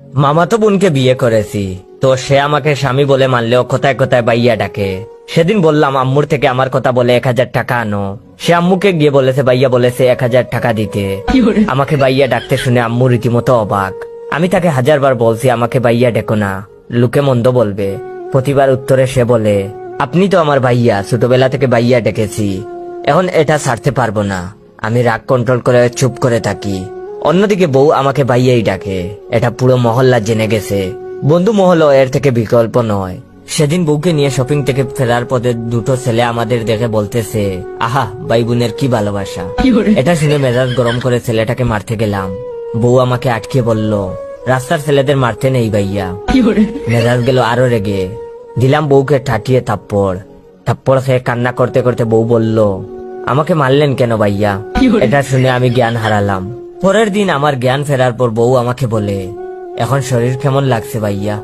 মামাতো বোনকে বিয়ে করেছি, তো সে আমাকে স্বামী বলে মানলেও কোথায় কোথায় বাইয়া ডাকে। সেদিন বললাম আম্মুর থেকে আমার কথা বলে 1000 টাকা আনো। সে আম্মুকে গিয়ে বলেছে বাইয়া বলেছে 1000 টাকা দিতে। আমাকে বাইয়া ডাকতে শুনে আম্মু রীতিমতো অবাক। আমি তাকে 1000 বার বলছি আমাকে বাইয়া ডেকো না, লোকে মন্দ বলবে। প্রতিবার উত্তরে সে বলে, আপনি তো আমার ভাইয়া, ছোটবেলা থেকে বাইয়া ডেকেছি, এখন এটা ছাড়তে পারবো না। আমি রাগ কন্ট্রোল করে চুপ করে থাকি। অন্যদিকে বউ আমাকে ভাইয়াই ডাকে, এটা পুরো মহল্লা জেনে গেছে। বন্ধু মহলও এর থেকে বিকল্প নয়। সেদিন বউকে নিয়ে শপিং থেকে ফেরার পথে দুটো ছেলে আমাদের দেখে বলতেছে, আহা ভাই বোনের কি ভালোবাসা। এটা শুনে মেজাজ গরম করে ছেলেটাকে মারতে গেলাম। বউ আমাকে আটকে বলল, রাস্তার ছেলেদের মারতে নেই ভাইয়া। মেজাজ গেল আরো রেগে। দিলাম বউকে ঠাটিয়ে থাপ্পড়। থাপ্পড় খেয়ে কান্না করতে করতে বউ বলল, আমাকে মারলেন কেন ভাইয়া? এটা শুনে আমি জ্ঞান হারালাম। পরের দিন আমার জ্ঞান ফেরার পর বউ আমাকে বলে, এখন শরীর কেমন লাগছে ভাইয়া?